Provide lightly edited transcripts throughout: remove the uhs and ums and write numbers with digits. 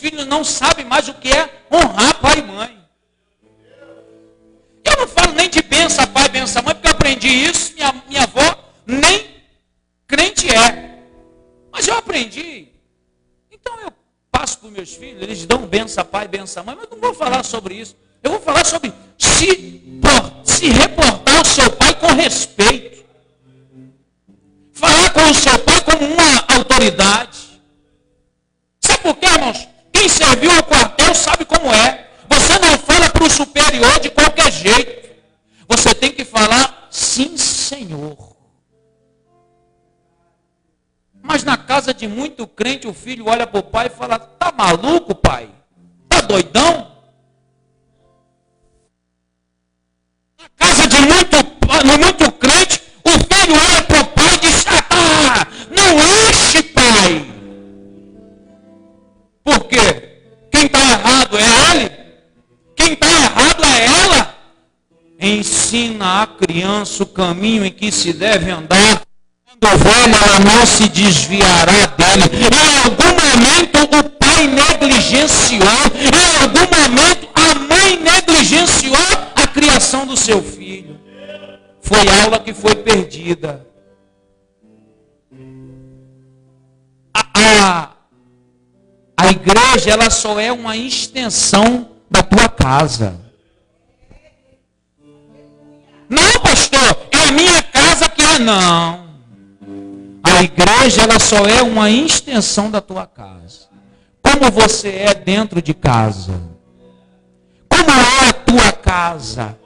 filhos não sabem mais o que é honrar pai e mãe. Eu não falo nem de benção pai, benção mãe, porque eu aprendi isso, minha avó nem crente é. Mas eu aprendi. Então eu passo para os meus filhos, eles dão benção pai, benção mãe, mas não vou falar sobre isso. Eu vou falar sobre se reportar ao seu pai com respeito. Falar com o seu pai como uma autoridade. Sabe por quê, irmãos? Quem serviu ao quartel sabe como é. Você não fala para o superior de qualquer jeito. Você tem que falar, sim, Senhor. Mas na casa de muito crente, o filho olha para o pai e fala, tá maluco, pai? Tá doidão? Na casa de muito crente, o filho olha para o pai e diz, não enche, pai. Por quê? Quem está errado é ele? Quem está errado é ela? Ensina a criança o caminho em que se deve andar. Quando velha, ela não se desviará dele. Em algum momento o pai negligenciou. Em algum momento a mãe negligenciou a criação do seu filho. Foi aula que foi perdida. A igreja, ela só é uma extensão da tua casa. Não, pastor, é a minha casa que é. Não. A igreja, ela só é uma extensão da tua casa. Como você é dentro de casa? Como é a tua casa?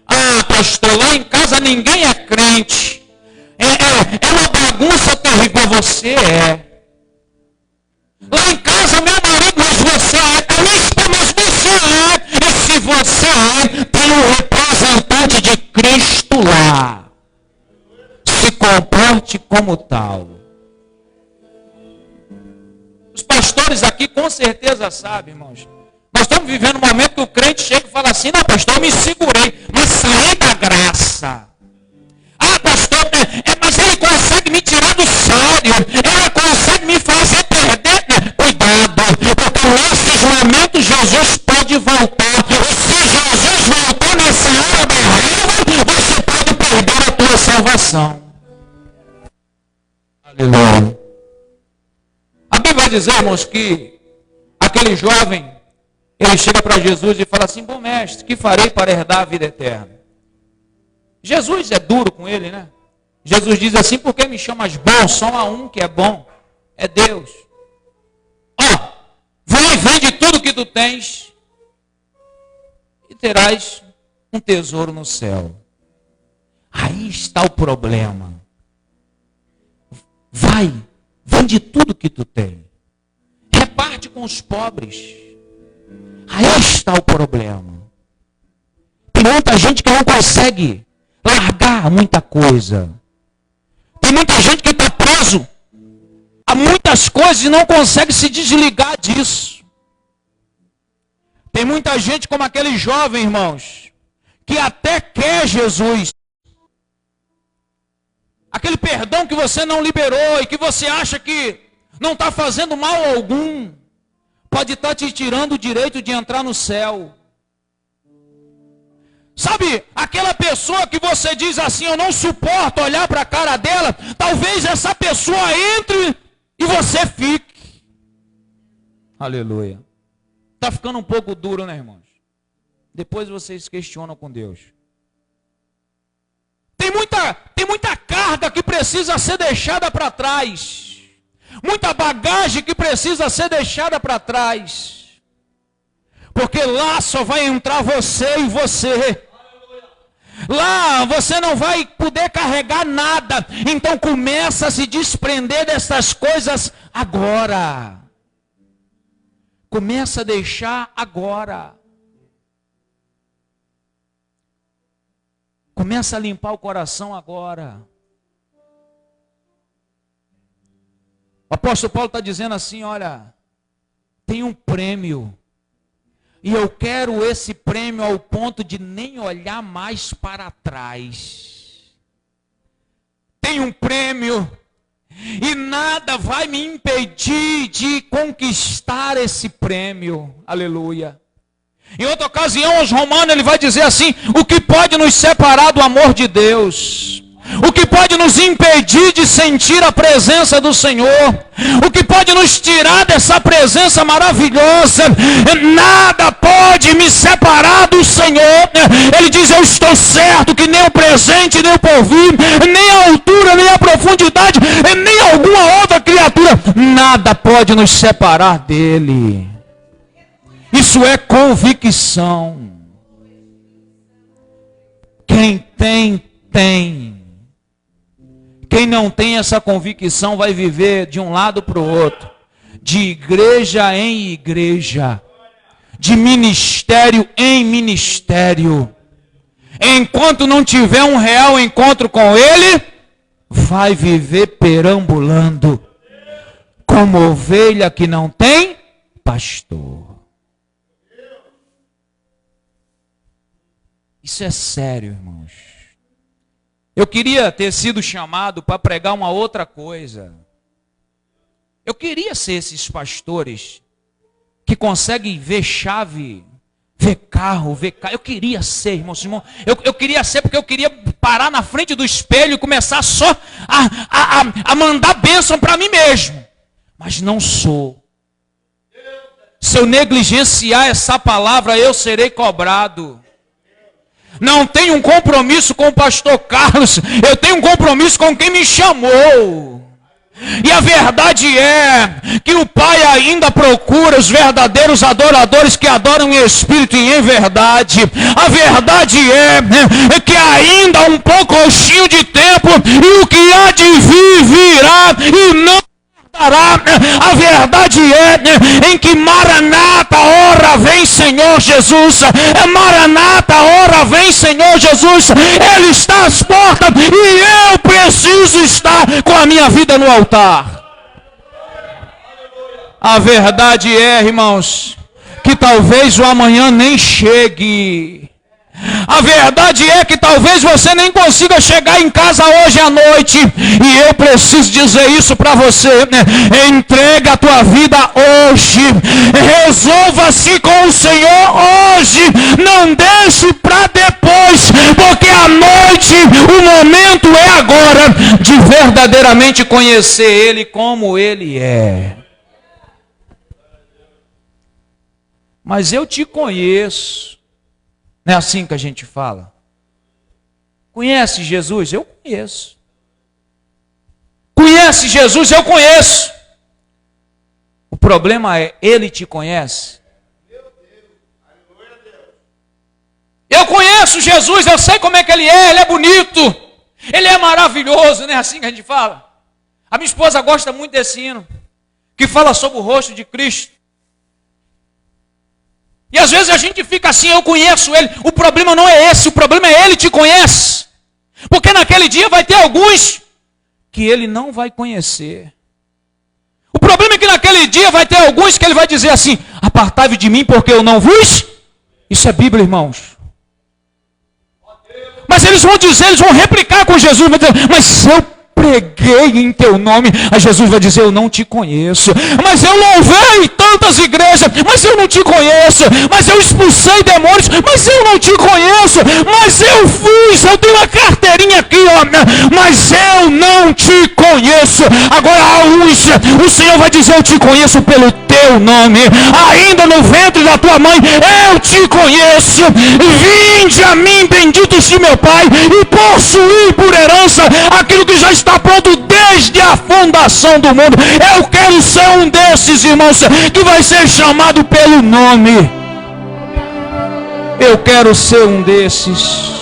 Ah, pastor, lá em casa ninguém é crente. É uma bagunça terrível. Você é. Lá em casa, meu marido, mas você é. Mas você é. E se você é, tem um representante de Cristo lá. Se comporte como tal. Os pastores aqui com certeza sabem, irmãos. Nós estamos vivendo um momento que o crente chega e fala assim, não, pastor, eu me segurei, mas saí da graça. Ah, pastor, mas ele consegue me tirar do sério. Ele consegue me fazer perder. Cuidado, porque nesses momentos Jesus pode voltar. E se Jesus voltar nessa hora da raiva, você pode perder a tua salvação. Aleluia. A Bíblia vai dizer, irmãos, que aquele jovem, ele chega para Jesus e fala assim, bom mestre, que farei para herdar a vida eterna? Jesus é duro com ele, né? Jesus diz assim, por que me chamas bom? Só há um que é bom, é Deus. Ó, vai e vende tudo que tu tens e terás um tesouro no céu. Aí está o problema. Vai, vende tudo que tu tem. Reparte com os pobres. Aí está o problema. Tem muita gente que não consegue largar muita coisa. Tem muita gente que está preso a muitas coisas e não consegue se desligar disso. Tem muita gente como aquele jovem, irmãos, que até quer Jesus. Aquele perdão que você não liberou e que você acha que não está fazendo mal algum, pode estar te tirando o direito de entrar no céu. Sabe, aquela pessoa que você diz assim, eu não suporto olhar para a cara dela, talvez essa pessoa entre e você fique. Aleluia. Está ficando um pouco duro, né, irmãos? Depois vocês questionam com Deus. Tem muita carga que precisa ser deixada para trás. Muita bagagem que precisa ser deixada para trás. Porque lá só vai entrar você e você. Lá você não vai poder carregar nada. Então começa a se desprender dessas coisas agora. Começa a deixar agora. Começa a limpar o coração agora. O apóstolo Paulo está dizendo assim, olha, tem um prêmio. E eu quero esse prêmio ao ponto de nem olhar mais para trás. Tem um prêmio, E nada vai me impedir de conquistar esse prêmio. Aleluia. Em outra ocasião, aos Romanos, ele vai dizer assim: o que pode nos separar do amor de Deus? O que pode nos impedir de sentir a presença do Senhor? O que pode nos tirar dessa presença maravilhosa? Nada pode me separar do Senhor. Ele diz: eu estou certo que nem o presente, nem o porvir, nem a altura, nem a profundidade, nem alguma outra criatura, nada pode nos separar dele. Isso é convicção. Quem tem, tem. Quem não tem essa convicção vai viver de um lado para o outro, de igreja em igreja, de ministério em ministério. Enquanto não tiver um real encontro com Ele, vai viver perambulando, como ovelha que não tem pastor. Isso é sério, irmãos. Eu queria ter sido chamado para pregar uma outra coisa. Eu queria ser esses pastores que conseguem ver chave, ver carro, ver carro. Eu queria ser, irmãos. Eu queria ser porque eu queria parar na frente do espelho e começar só a mandar bênção para mim mesmo. Mas não sou. Se eu negligenciar essa palavra, eu serei cobrado. Não tenho um compromisso com o pastor Carlos, eu tenho um compromisso com quem me chamou. E a verdade é que o Pai ainda procura os verdadeiros adoradores que adoram em espírito e em verdade. A verdade é que ainda há um pouquinho de tempo e o que há de vir virá e não. A verdade é em que Maranata, ora vem Senhor Jesus. Maranata, ora vem Senhor Jesus. Ele está às portas e eu preciso estar com a minha vida no altar. A verdade é, irmãos, que talvez o amanhã nem chegue. A verdade é que talvez você nem consiga chegar em casa hoje à noite. E eu preciso dizer isso para você. Entrega a tua vida hoje. Resolva-se com o Senhor hoje. Não deixe para depois. Porque a noite, o momento é agora de verdadeiramente conhecer Ele como Ele é. Mas eu te conheço. Não é assim que a gente fala? Conhece Jesus? Eu conheço. Conhece Jesus? Eu conheço. O problema é, Ele te conhece? Eu conheço Jesus, eu sei como é que Ele é bonito, Ele é maravilhoso, não é assim que a gente fala? A minha esposa gosta muito desse hino, que fala sobre o rosto de Cristo. E às vezes a gente fica assim: eu conheço Ele. O problema não é esse, o problema é Ele te conhece. Porque naquele dia vai ter alguns que Ele não vai conhecer. O problema é que naquele dia vai ter alguns que Ele vai dizer assim: apartai-vos de mim porque eu não vos. Isso é Bíblia, irmãos. Mas eles vão dizer, eles vão replicar com Jesus, mas se eu preguei em teu nome, aí Jesus vai dizer: eu não te conheço. Mas eu louvei tantas igrejas, mas eu não te conheço. Mas eu expulsei demônios, mas eu não te conheço. Mas eu eu tenho uma carteirinha aqui, ó, mas eu não te conheço. Agora há uns, o Senhor vai dizer: eu te conheço pelo teu nome. Ainda no ventre da tua mãe, eu te conheço. Vinde a mim, benditos de meu Pai, e possuí por herança aquilo que já está pronto desde a fundação do mundo. Eu quero ser um desses, irmãos, que vai ser chamado pelo nome. Eu quero ser um desses.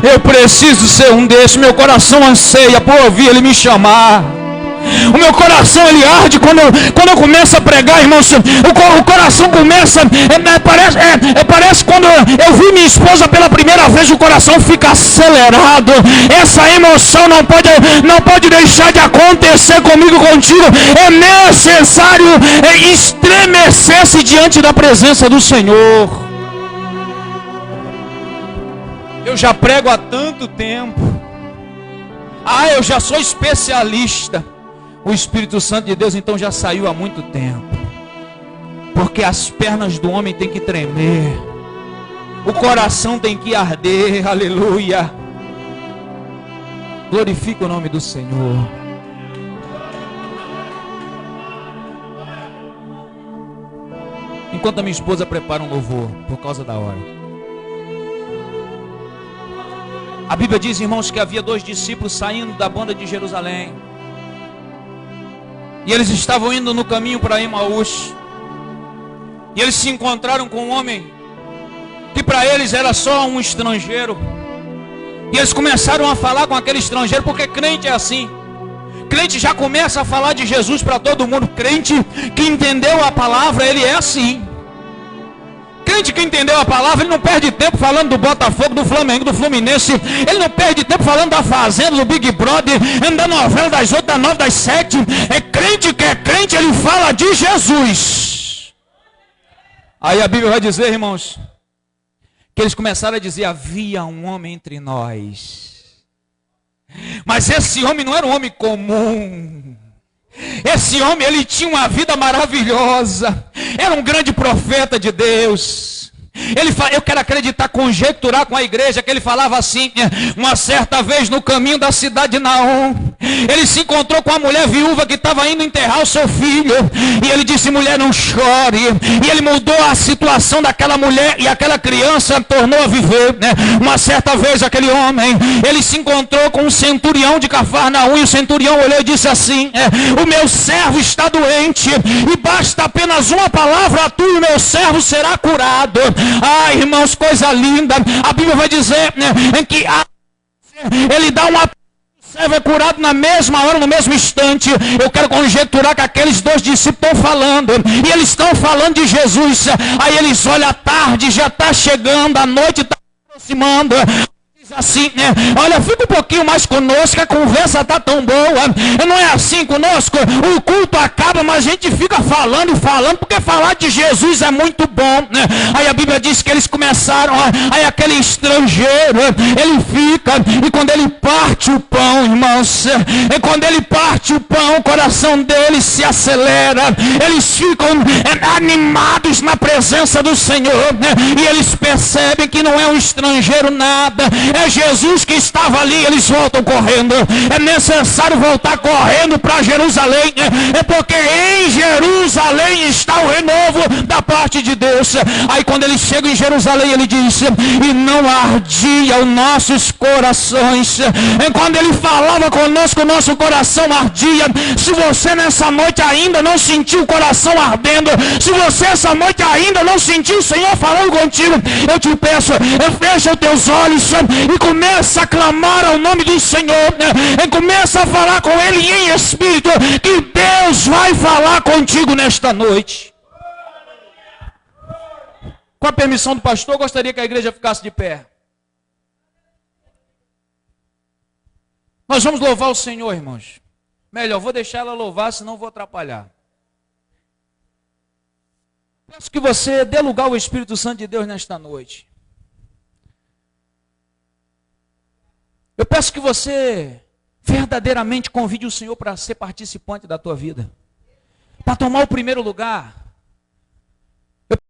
Eu preciso ser um desses. Meu coração anseia por ouvir Ele me chamar. O meu coração, ele arde quando eu começo a pregar, irmãos. O coração começa, parece quando eu vi minha esposa pela primeira vez, o coração fica acelerado. Essa emoção não pode deixar de acontecer comigo, contigo. É necessário estremecer-se diante da presença do Senhor. Eu já prego há tanto tempo. Ah, eu já sou especialista. O Espírito Santo de Deus então já saiu há muito tempo. Porque as pernas do homem têm que tremer. O coração tem que arder. Aleluia. Glorifica o nome do Senhor. Enquanto a minha esposa prepara um louvor, por causa da hora. A Bíblia diz, irmãos, que havia 2 discípulos saindo da banda de Jerusalém. E eles estavam indo no caminho para Emaús. E eles se encontraram com um homem que para eles era só um estrangeiro. E eles começaram a falar com aquele estrangeiro, porque crente é assim. Crente já começa a falar de Jesus para todo mundo. Crente que entendeu a palavra, ele é assim. Crente que entendeu a palavra, ele não perde tempo falando do Botafogo, do Flamengo, do Fluminense. Ele não perde tempo falando da Fazenda, do Big Brother, da novela das 8, das 9, das 7. É crente que é crente, ele fala de Jesus. Aí a Bíblia vai dizer, irmãos, que eles começaram a dizer, havia um homem entre nós. Mas esse homem não era um homem comum. Esse homem, ele tinha uma vida maravilhosa. Era um grande profeta de Deus. Eu quero acreditar, conjecturar com a igreja, que ele falava assim, uma certa vez no caminho da cidade de Naom, ele se encontrou com a mulher viúva que estava indo enterrar o seu filho, e ele disse, mulher, não chore, e ele mudou a situação daquela mulher, e aquela criança tornou a viver, Uma certa vez aquele homem, ele se encontrou com um centurião de Cafarnaum, e o centurião olhou e disse assim, o meu servo está doente, e basta apenas uma palavra tua, e o meu servo será curado. Ah, irmãos, coisa linda. A Bíblia vai dizer que ele dá uma... O servo é curado na mesma hora, no mesmo instante. Eu quero conjecturar que aqueles 2 discípulos estão falando. E eles estão falando de Jesus. Aí eles olham, a tarde já está chegando, a noite está aproximando. Assim, olha, fica um pouquinho mais conosco, a conversa está tão boa. Não é assim conosco? O culto acaba, mas a gente fica falando e falando, porque falar de Jesus é muito bom. Aí a Bíblia diz que eles começaram, aí aquele estrangeiro, ele fica, e quando ele parte o pão, irmãos, e quando ele parte o pão, o coração deles se acelera, eles ficam animados na presença do Senhor, e eles percebem que não é um estrangeiro nada, é Jesus que estava ali. Eles voltam correndo. É necessário voltar correndo para Jerusalém, é porque em Jerusalém está o renovo da parte de Deus. Aí quando eles chegam em Jerusalém, ele diz, e não ardia os nossos corações. Quando ele falava conosco, o nosso coração ardia. Se você nessa noite ainda não sentiu o coração ardendo, se você essa noite ainda não sentiu o Senhor falando contigo, eu te peço, fecha os teus olhos e começa a clamar ao nome do Senhor, e começa a falar com Ele em espírito, que Deus vai falar contigo nesta noite. Com a permissão do pastor, eu gostaria que a igreja ficasse de pé. Nós vamos louvar o Senhor, irmãos. Melhor, vou deixar ela louvar, senão vou atrapalhar. Peço que você dê lugar ao Espírito Santo de Deus nesta noite. Eu peço que você verdadeiramente convide o Senhor para ser participante da tua vida, para tomar o primeiro lugar.